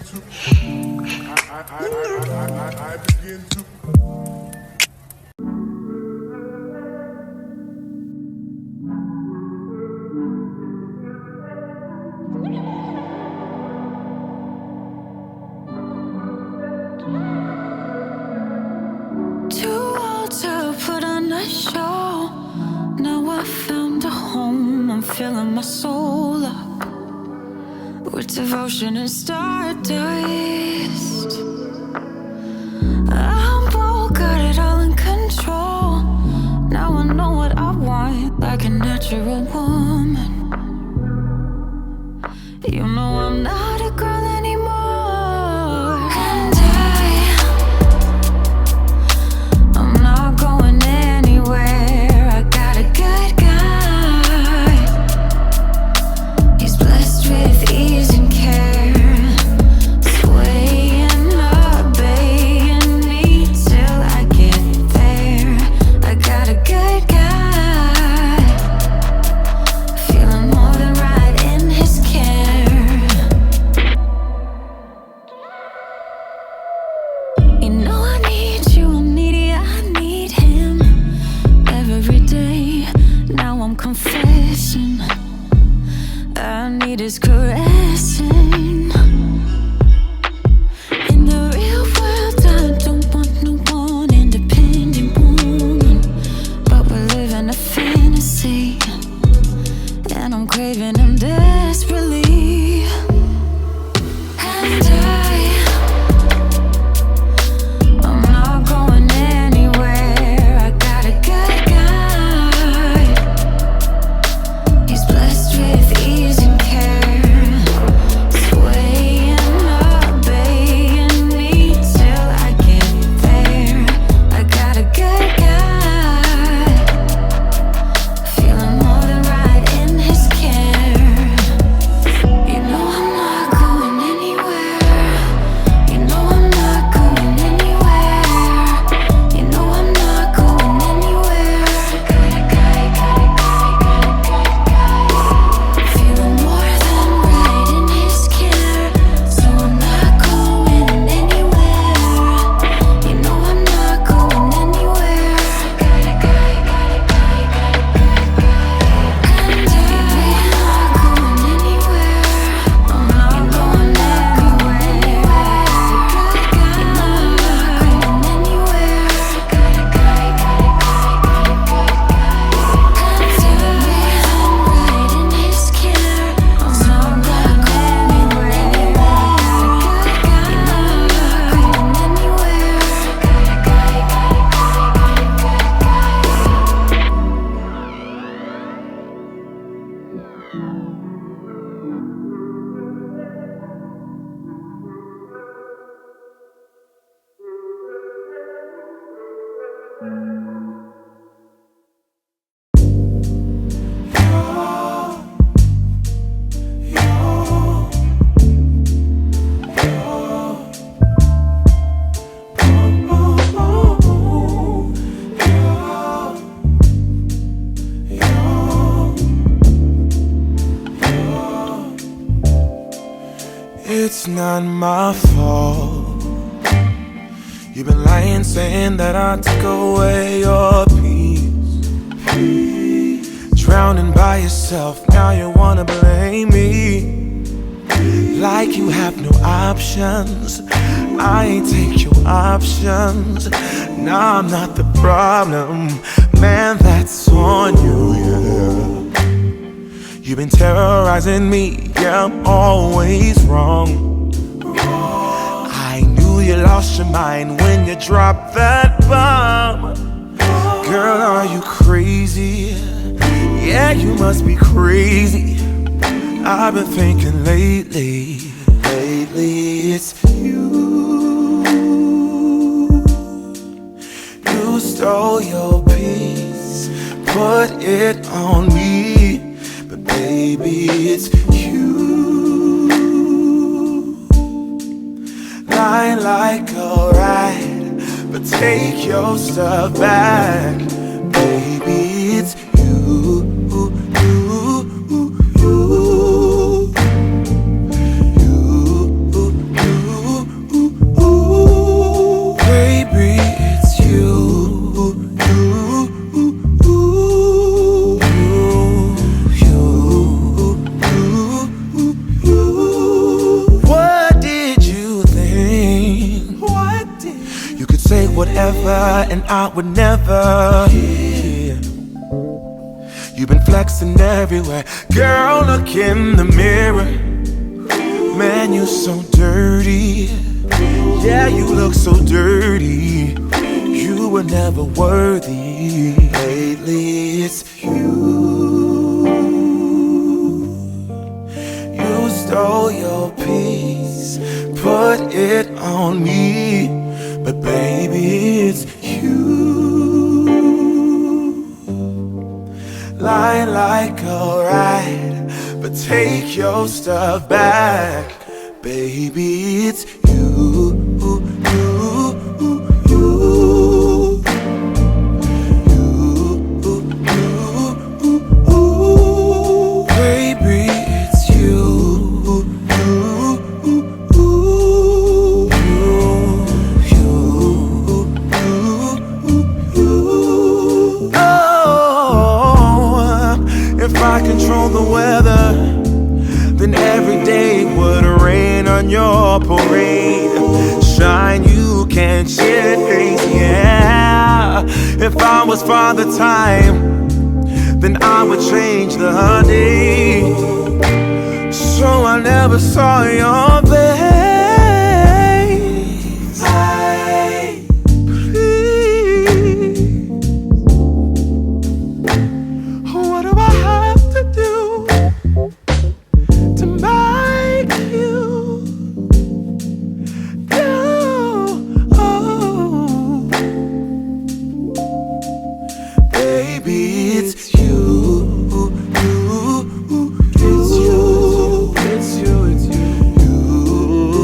Too old to put on a show. Now I found a home. I'm filling my soul up with devotion and stardust. I'm bold, got it all in control. Now I know what I want, like a natural woman. You know I'm not a girl anymore. And I'm not going anywhere. I got a good guy. He's blessed with ease and care, swaying, obeying me till I get there. I got a good guy, feeling more than right in his care. You know I need you, I'm needy, I need him every day. Now I'm confessing, I need his caressing. In the real world, I don't want no one independent woman, but we're living a fantasy, and I'm craving him desperately. And I'm not going anywhere. I got a good guy. He's blessed with ease and care, swaying, obeying me till I get there. I got a good guy, feeling more than right in his care. You know I'm not going anywhere. You know I'm not going anywhere. You know I'm not going anywhere. Got a guy, feeling more than right in his care. So I'm not going anywhere. You know I'm not going anywhere. Got a guy, and I'm not going anywhere. I'm not going anywhere. You know I'm not going anywhere. Got a guy, right in his care. I'm not going anywhere. You know I'm not going anywhere. It's not my fault. You've been lying, saying that I took away your peace. Drowning by yourself, now you wanna blame me. Like you have no options. I ain't take your options. Nah, I'm not the problem. Man, that's on you, yeah. You've been terrorizing me, yeah, I'm always wrong. I knew you lost your mind when you dropped that bomb. Girl, are you crazy? Yeah, you must be crazy. I've been thinking lately it's you. You stole your peace, put it on me. But baby, it's you. Lying like a rat, but take your stuff back. Baby, it's you. You could say whatever and I would never. Yeah. You've been flexing everywhere. Girl, look in the mirror. Man, you so dirty. Yeah, you look so dirty. You were never worthy. Lately it's you. You stole your peace, put it on me. But baby, it's you. Lie like a ride, but take your stuff back. Baby, it's you. If I control the weather, then every day would rain on your parade. Shine, you can't change, yeah. If I was Father Time, then I would change the day. So I never saw your face. What do I have to do to make you go? Oh, baby, it's you. It's you. It's you. It's you.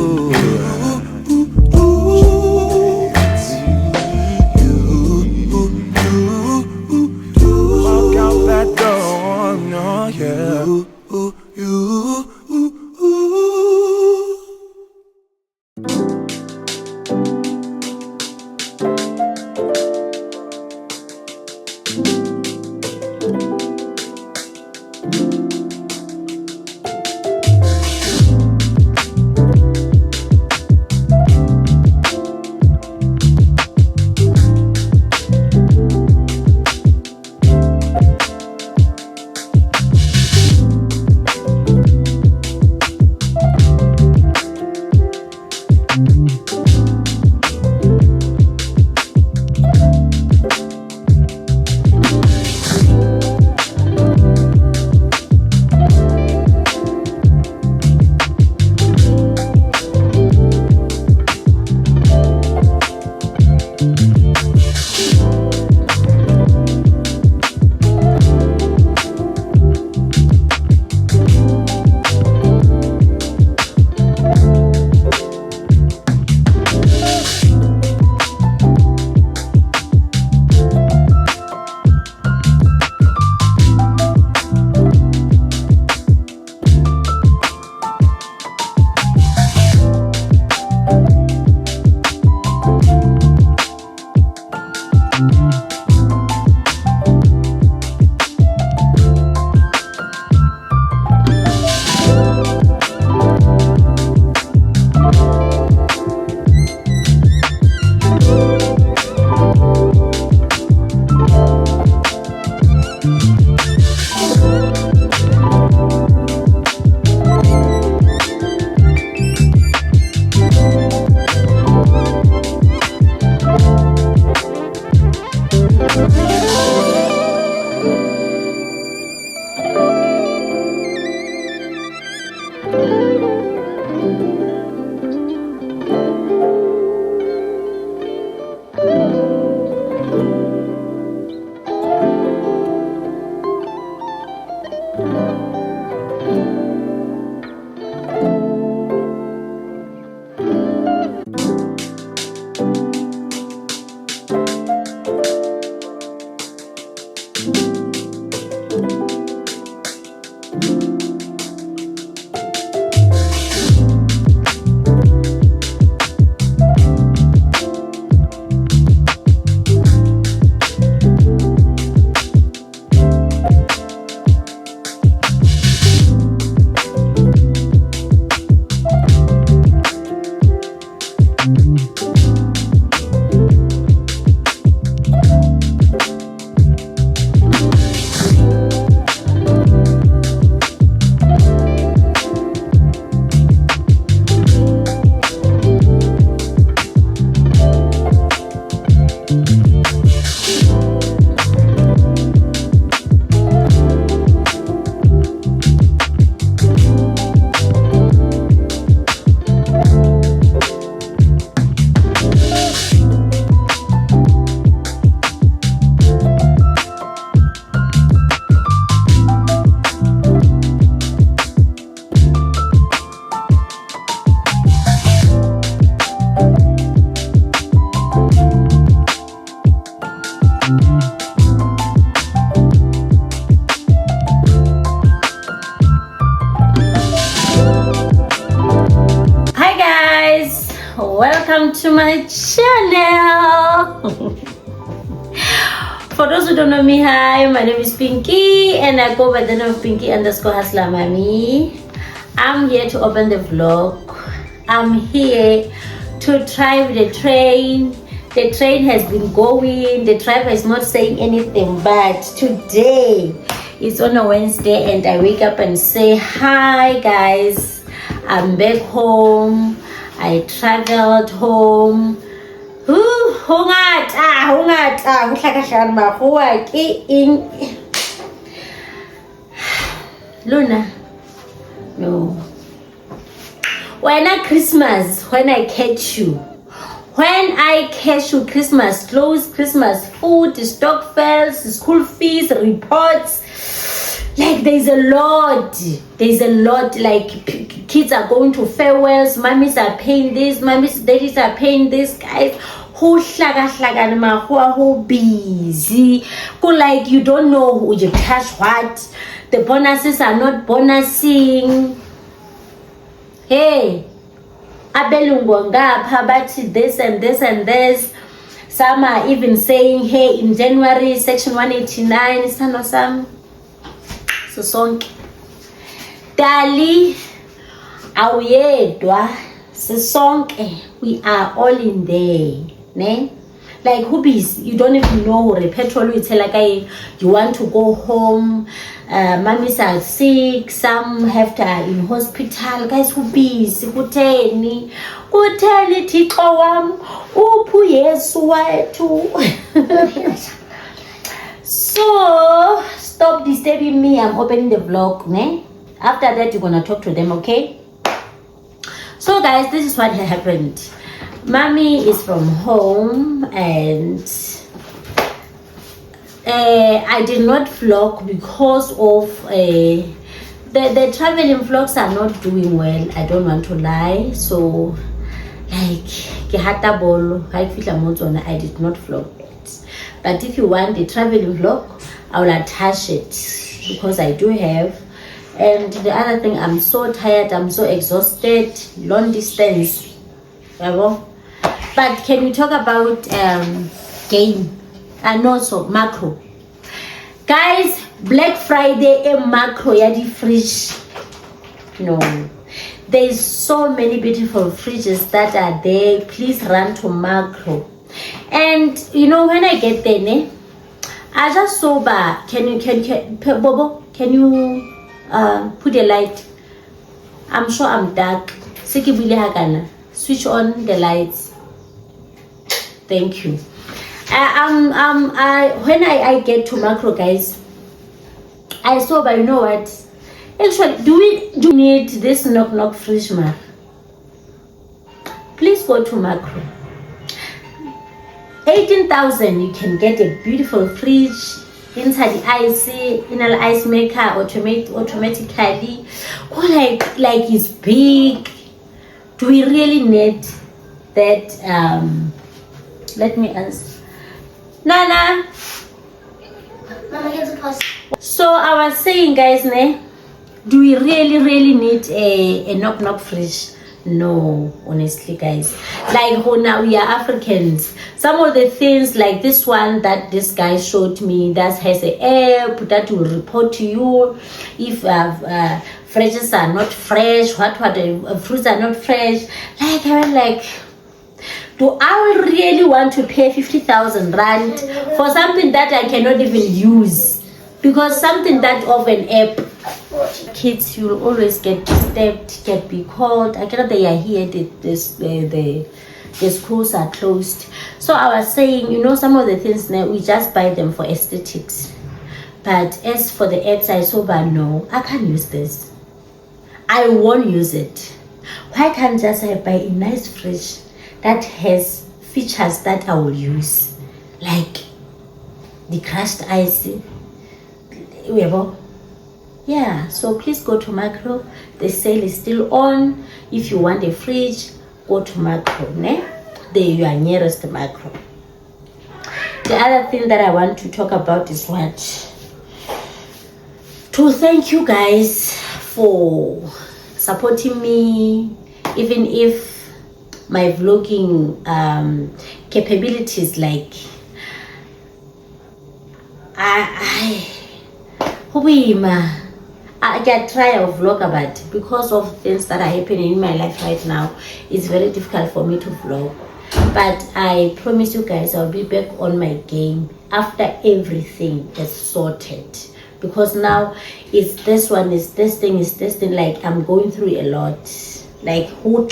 For those who don't know me, hi, my name is Pinky and I go by the name of Pinky_Hustler Mommy. I'm here to open the vlog. I'm here to drive the train. The train has been going. The driver is not saying anything, but today it's on a Wednesday and I wake up and say, hi guys, I'm back home. I traveled home. Luna, no. When I catch you, Christmas clothes, Christmas food, Stockvel, school fees, reports. Like there's a lot. Like kids are going to farewells, mummies are paying this, daddies are paying this, guys. Who busy? Who like you don't know who you cash what? The bonuses are not bonusing. Hey, abelungu ngapha bathi this and this and this. Some are even saying, hey, in January, section 189, sano sam. So sonke. Dali, awuyedwa, sisonke, we are all in there, ne? Like who busy? You don't even know where petrol you tell like you want to go home. Mummies are sick, some have to in hospital. Guys, who busy? Kuteni thixo wam uphu Yesu wethu. So stop disturbing me. I'm opening the vlog, ne? After that you're gonna talk to them, okay? So guys, this is what happened. Mommy is from home and I did not vlog because of the traveling vlogs are not doing well. I don't want to lie. So like I did not vlog it. But if you want the traveling vlog, I will attach it because I do have. And the other thing, I'm so tired, I'm so exhausted, long distance. But can we talk about game and also Makro? Guys, Black Friday and Makro yadi fridge. No, there's so many beautiful fridges that are there. Please run to Makro. And you know when I get there, ne, I just saw Bobo, can you put a light? I'm sure I'm dark. Switch on the lights. Thank you. When I get to Makro, guys, I saw, but you know what? Actually, do we need this knock fridge, ma? Please go to Makro. 18,000, you can get a beautiful fridge. Inside the ice maker automatically. Oh, like it's big. Do we really need that? Let me ask Nana. Mama, here's a cost. So I was saying, guys, ne, do we really need a knock fridge? No, honestly, guys. Like now we are Africans. Some of the things like this one that this guy showed me that has an app that will report to you if fridges are not fresh, what fruits are not fresh. Like I was like, do I really want to pay 50,000 rand for something that I cannot even use? Because something that of an app, kids, you will always get disturbed, be called. I cannot they are here, the schools are closed. So I was saying, you know, some of the things now we just buy them for aesthetics. But as for the apps, I saw, but no, I can't use this. I won't use it. Why can't just I buy a nice fridge that has features that I will use, like the crushed ice? Yeah, so please go to Makro. The sale is still on. If you want a fridge, go to Makro, ne? There you are nearest to Makro. The other thing that I want to talk about is what? To thank you guys for supporting me, even if my vlogging capabilities. Like I can try a vlog, but because of things that are happening in my life right now, it's very difficult for me to vlog. But I promise you guys, I'll be back on my game after everything is sorted. Because now it's this one, is this thing, like I'm going through a lot. Like I'm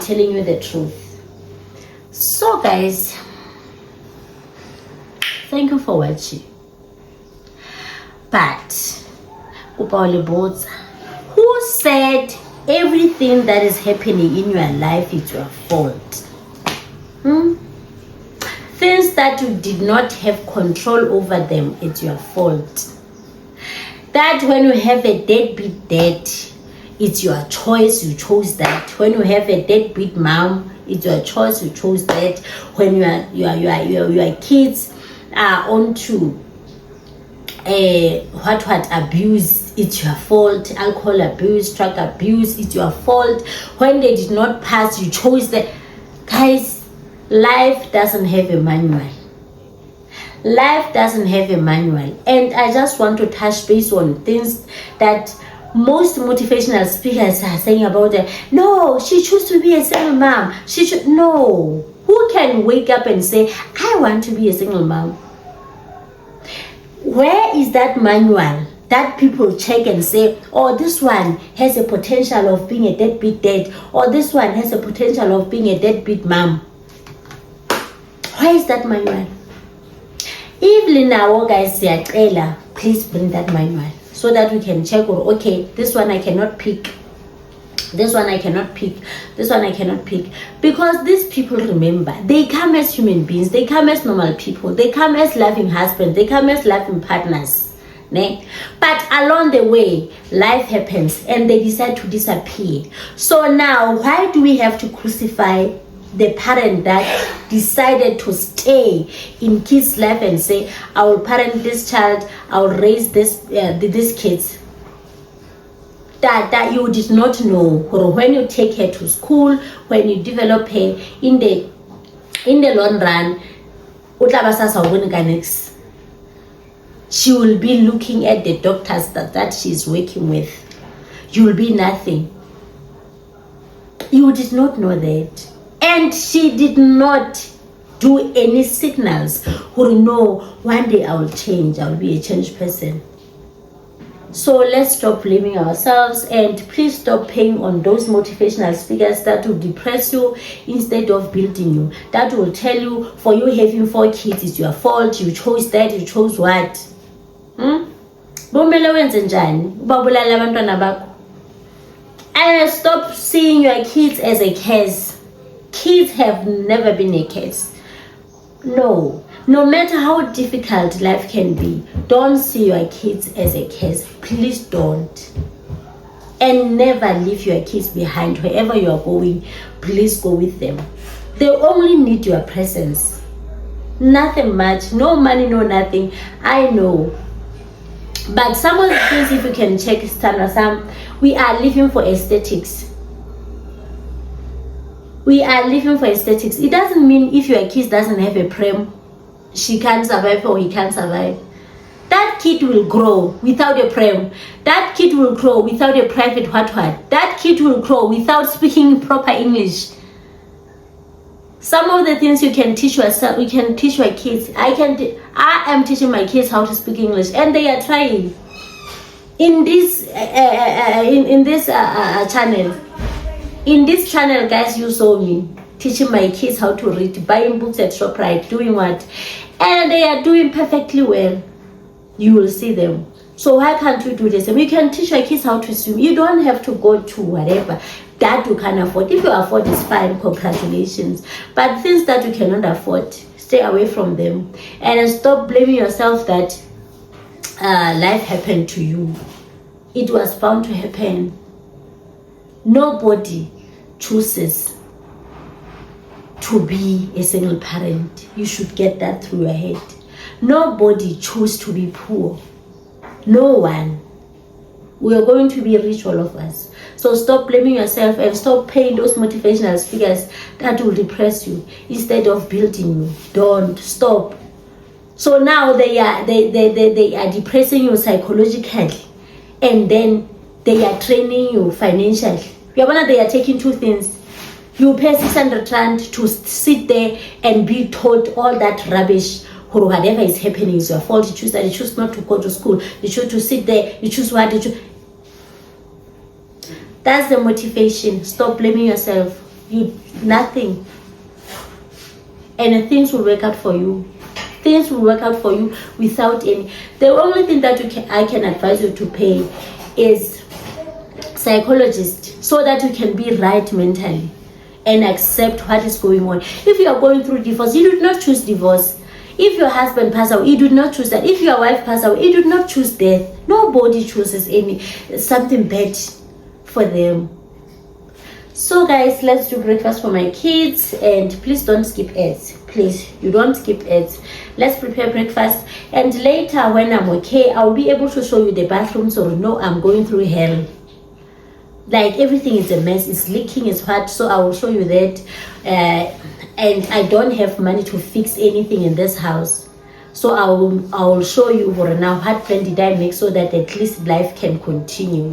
telling you the truth. So guys, thank you for watching. But who said everything that is happening in your life is your fault? Things that you did not have control over them, it's your fault. That when you have a deadbeat dad, it's your choice, you chose that. When you have a deadbeat mom, it's your choice, you chose that. When your kids are onto what abuse, it's your fault. Alcohol abuse, drug abuse, it's your fault. When they did not pass, you chose that. Guys, life doesn't have a manual. Life doesn't have a manual. And I just want to touch base on things that most motivational speakers are saying about it. No, she chose to be a single mom. She should. No. Who can wake up and say, I want to be a single mom? Where is that manual that people check and say, oh, this one has a potential of being a deadbeat dad, or this one has a potential of being a deadbeat mom? Where is that manual? Evelyn now, guys, please bring that manual so that we can check, or okay, this one I cannot pick. This one I cannot pick. This one I cannot pick. Because these people, remember, they come as human beings. They come as normal people. They come as loving husbands. They come as loving partners. Ne? But along the way, life happens and they decide to disappear. So now, why do we have to crucify the parent that decided to stay in kids' life and say, I will parent this child, I will raise these kids? That you did not know, or when you take her to school, when you develop her in the long run, she will be looking at the doctors that she's working with. You will be nothing. You did not know that. And she did not do any signals or know one day I will change, I will be a changed person. So let's stop blaming ourselves, and please stop paying on those motivational speakers that will depress you instead of building you. That will tell you, for you having 4 kids, it's your fault, you chose that, you chose what? And stop seeing your kids as a curse. Kids have never been a curse. No matter how difficult life can be, don't see your kids as a curse. Please don't. And never leave your kids behind. Wherever you are going, please go with them. They only need your presence. Nothing much. No money, no nothing. I know. But some of the things, if you can check, we are living for aesthetics. We are living for aesthetics. It doesn't mean if your kid doesn't have a pram, she can't survive or he can't survive. That kid will grow without a pram. That kid will grow without a private what. That kid will grow without speaking proper English. Some of the things you can teach yourself, you can teach your kids. I am teaching my kids how to speak English, and they are trying. In this channel. In this channel, guys, you saw me teaching my kids how to read, buying books at ShopRite, doing what? And they are doing perfectly well. You will see them. So why can't you do this? And you can teach your kids how to swim. You don't have to go to whatever that you can afford. If you afford, it's fine, congratulations. But things that you cannot afford, stay away from them. And stop blaming yourself that life happened to you. It was bound to happen. Nobody chooses to be a single parent. You should get that through your head. Nobody chose to be poor. No one. We are going to be rich, all of us. So stop blaming yourself and stop paying those motivational speakers that will depress you instead of building you. Don't stop. So now they are depressing you psychologically, and then they are training you financially. They are taking two things. You pay 600 rand to sit there and be taught all that rubbish. Or whatever is happening is your fault. You choose that. You choose not to go to school. You choose to sit there. You choose what you choose. That's the motivation. Stop blaming yourself. Nothing. And things will work out for you. Things will work out for you without any. The only thing that I can advise you to pay is psychologist, so that you can be right mentally and accept what is going on. If you are going through divorce, you did not choose divorce. If your husband passed away, you did not choose that. If your wife passed away, you did not choose death. Nobody chooses something bad for them. So guys, let's do breakfast for my kids, and please don't skip ads. Please, you don't skip ads. Let's prepare breakfast, and later when I'm okay, I'll be able to show you the bathroom, so you know I'm going through hell. Like everything is a mess, it's leaking, it's hot, so I will show you that. And I don't have money to fix anything in this house, so I will show you for now what plan did I make so that at least life can continue.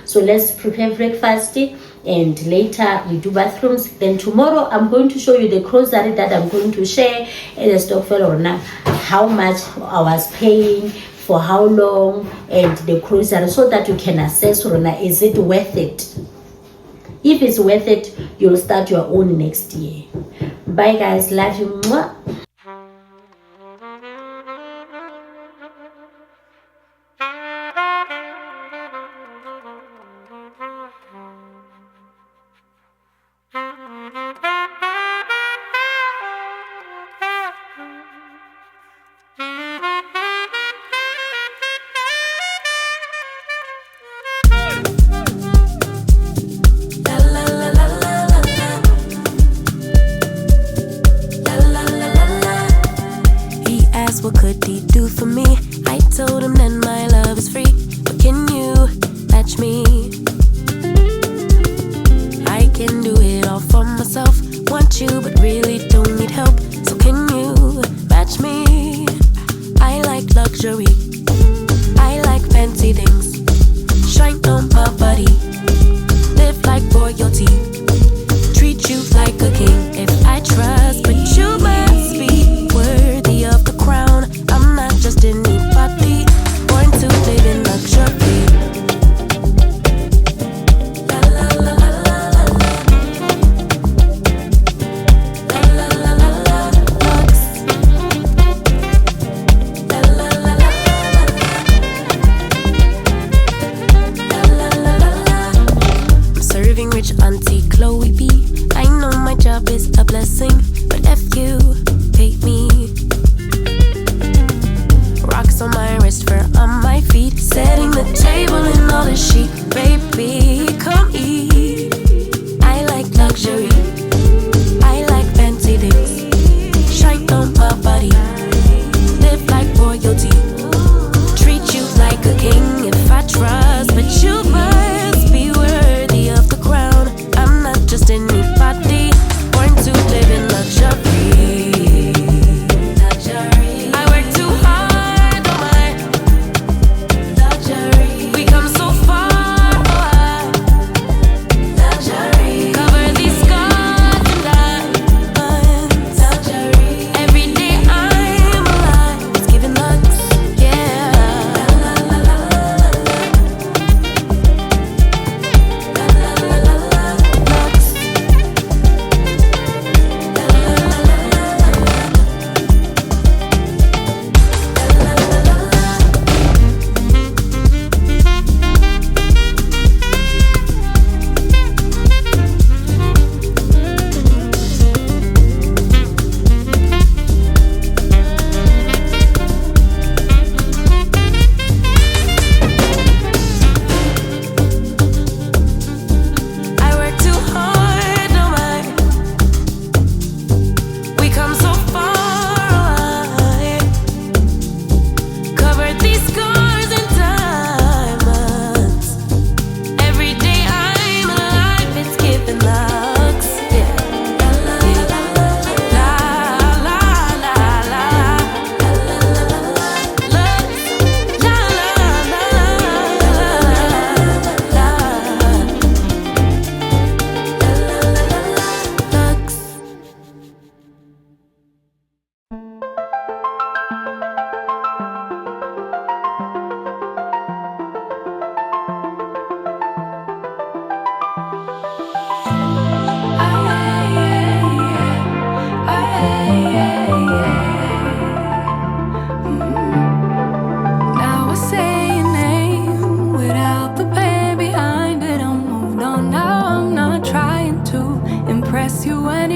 So let's prepare breakfast, and later we do bathrooms. Then tomorrow I'm going to show you the grocery that I'm going to share at the Stockvel or now, how much I was paying, for how long, and the grocery, so that you can assess is it worth it. If it's worth it, you'll start your own next year. Bye guys, love you. Mwah. What could he do for me? I told him that my love is free, but can you match me? I can do it all for myself. Want you, but really don't need help. So can you match me? I like luxury, I like fancy things, shine on my body, live like royalty, treat you like a king. If I trust, but you must be worthy of the crown. I'm not just anybody, born to live in luxury. La la la la la la la la la la lux. La la la la la la la la. I'm serving rich Auntie Chloe B. I know my job is a blessing, but if you pay me. Rocks on my wrist, fur on my feet, setting the table in all the chic. Baby, come eat. I like luxury, I like fancy things, shine on my body, live like royalty, treat you like a king. If I trust, but you must be worthy of the crown. I'm not just anybody, born to live in luxury.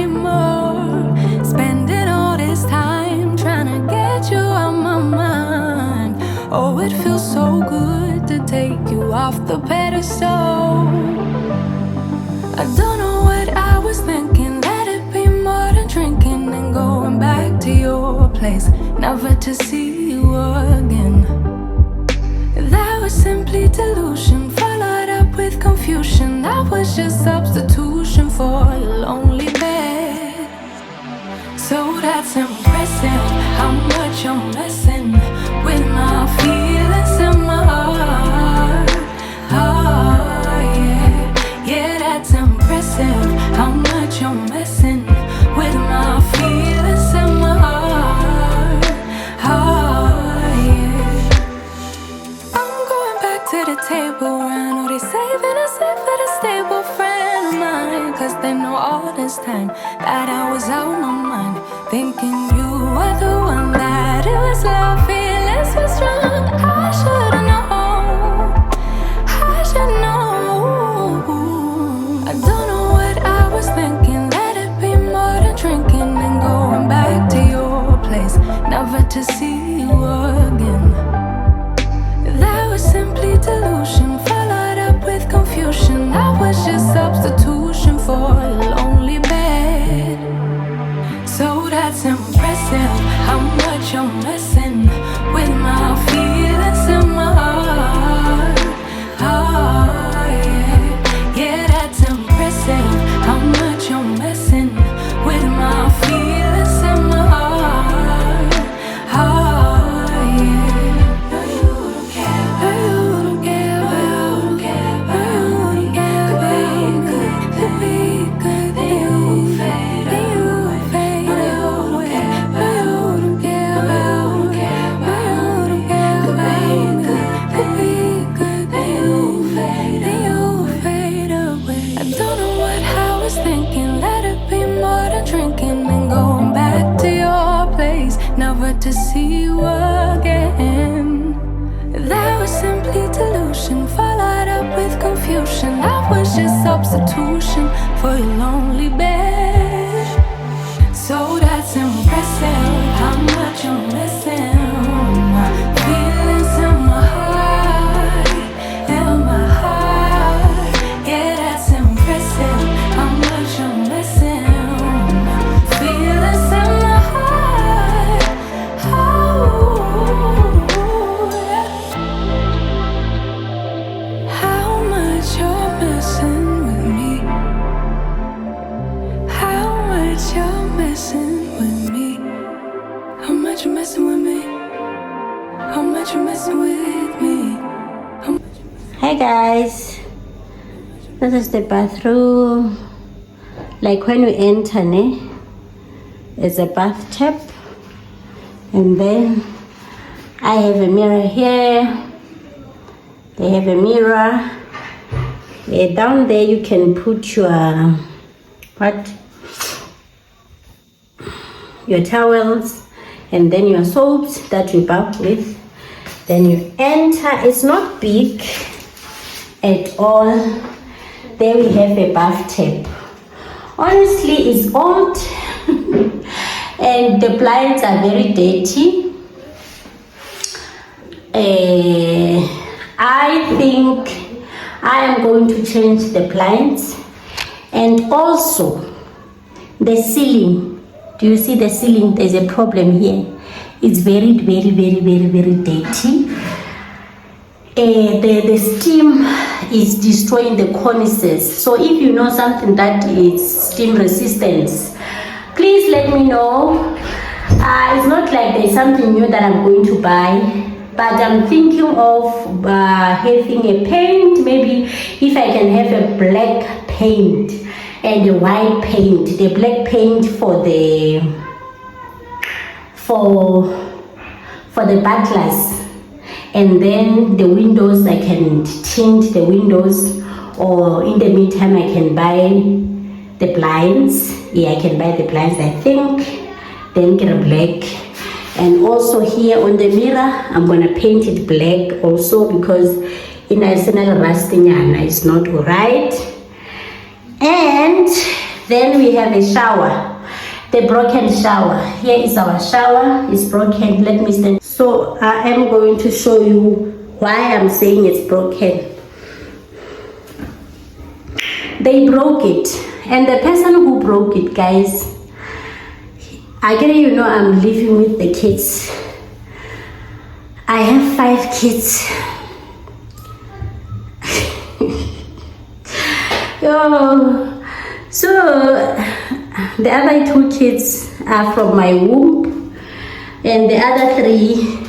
anymore. Spending all this time trying to get you out my mind. Oh, it feels so good to take you off the pedestal. I don't know what I was thinking. Let it be more than drinking and going back to your place, never to see you again. That was simply delusion, followed up with confusion. That was just substitution for a lonely bed. So that's impressive, how much you're messing with my feelings and my heart. Oh, yeah, yeah, that's impressive, how much you're messing with my feelings and my heart. Oh, yeah. I'm going back to the table round. Oh, they saving us up for the stable friend of mine. Cause they know all this time that I was out my mind, thinking you were the one, that it was love, feelings were strong. I should've known, I should know. I don't know what I was thinking. Let it be more than drinking and going back to your place, never to see you again. That was simply delusion, followed up with confusion. That was just substitution for a lonely bed. So that's impressive, how much you're messing with my feelings and my heart. Oh, yeah, yeah, that's impressive, how much you're messing with my feelings and my heart. Oh, yeah. No, you don't care. No, you don't care. No, you don't care. No, you don't care. Could be good. Then you fade. Then you fade. No, you don't care. No, you don't care. No, you don't care. No, you don't care. Could be good. Then you fade. Then you fade away. I don't know what I was thinking. Let it be more than drinking and going back to your place, never to see you again. That was simply delusion, followed up with confusion. That was just substitution for your lonely bed. So that's impressive, how much you're missing. My feelings in my heart, in my heart. Yeah, that's impressive, how much you're missing. My feelings in my heart. Oh, yeah. How much you're messing with me. How much you're messing with me. How much you're messing with me. How much you're messing with me. How much Hi guys, this is the bathroom. Like when we enter, it's a bathtub, and then I have a mirror here. They have a mirror. Down there you can put your your towels, and then your soaps that you bath with. Then you enter. It's not big at all. There we have a bathtub. Honestly, it's old and the blinds are very dirty. I think I am going to change the blinds, and also the ceiling. Do you see the ceiling? There's a problem here. It's very dirty. The steam is destroying the cornices. So if you know something that is steam resistance, please let me know. It's not like there's something new that I'm going to buy, but I'm thinking of having a paint. Maybe if I can have a black paint and a white paint. The black paint for the butlers, and then the windows I can tint the windows, or in the meantime I can buy the blinds. Yeah, I can buy the blinds, I think, then get a black. And also here on the mirror I'm gonna paint it black also, because in a rusting it's not right. And Then we have a shower, the broken shower. Here is our shower. It's broken. Let me stand. So I am going to show you why I'm saying it's broken. They broke it, and the person who broke it, guys, I get you know I'm living with the kids. I have 5 kids. So the other 2 kids are from my womb, and the other 3,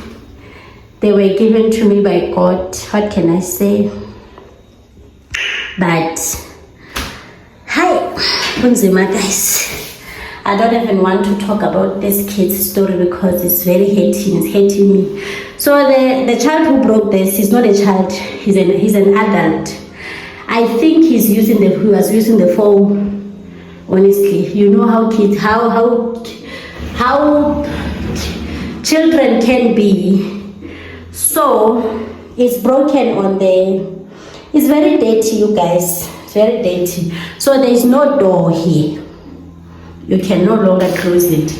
they were given to me by God. What can I say? But hi, Bunzima, guys. I don't even want to talk about this kid's story because it's very hating. It's hating me. So the child who broke this, he's not a child. He's an adult. I think he was using the phone. Honestly, you know how kids, how children can be. So it's broken on the. It's very dirty, you guys. It's very dirty. So there is no door here. You can no longer close it.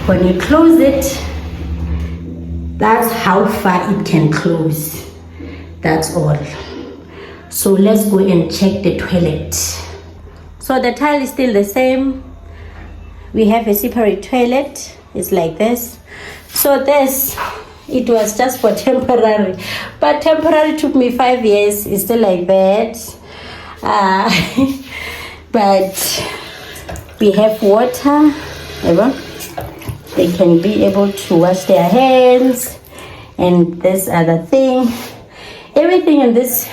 When you close it, that's how far it can close. That's all. So let's go and check the toilet. So the tile is still the same. We have a separate toilet. It's like this. So this, it was just for temporary. But temporary took me 5 years. It's still like that. But we have water. They can be able to wash their hands. And this other thing. Everything in this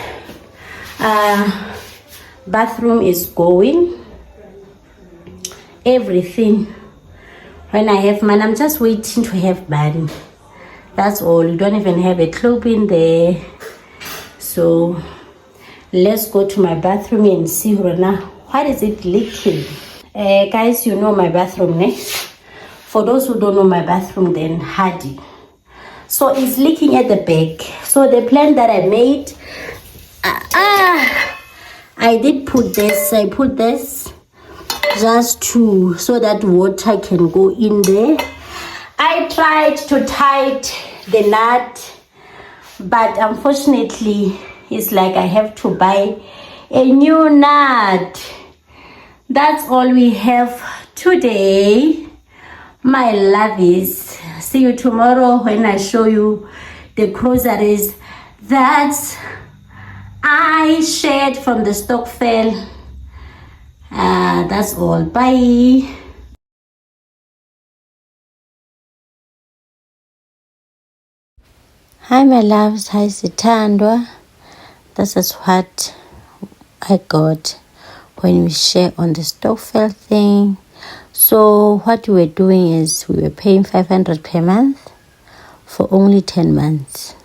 bathroom is going. Everything. When I have mine, I'm just waiting to have mine. That's all. You don't even have a cloak in there. So let's go to my bathroom and see what is it leaking. Guys, you know my bathroom, ne? For those who don't know my bathroom, then hardy. So it's leaking at the back. So the plan that I made, I did put this. I put this just so that water can go in there. I tried to tight the nut, but unfortunately, it's like I have to buy a new nut. That's all we have today, my lovies. See you tomorrow when I show you the groceries that I shared from the Stockvel. That's all. Bye. Hi my loves, hi Sithandwa. This is what I got when we share on the Stockvel thing. So what we were doing is we were paying 500 per month for only 10 months.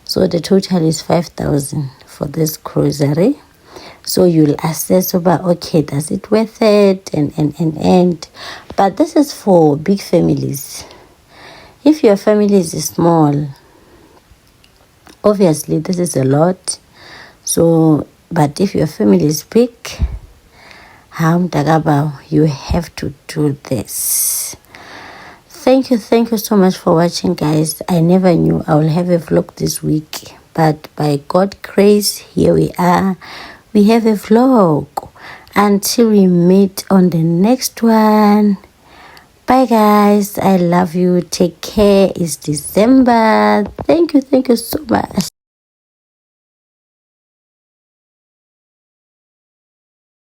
So the total is 5,000 for this grocery. So you'll assess about, okay, does it worth it? And but this is for big families. If your family is small, obviously this is a lot. So, but if your family is big, you have to do this. Thank you so much for watching, guys. I never knew I will have a vlog this week, but by God's grace, here we are. We have a vlog. Until we meet on the next one. Bye guys. I love you. Take care. It's December. Thank you so much.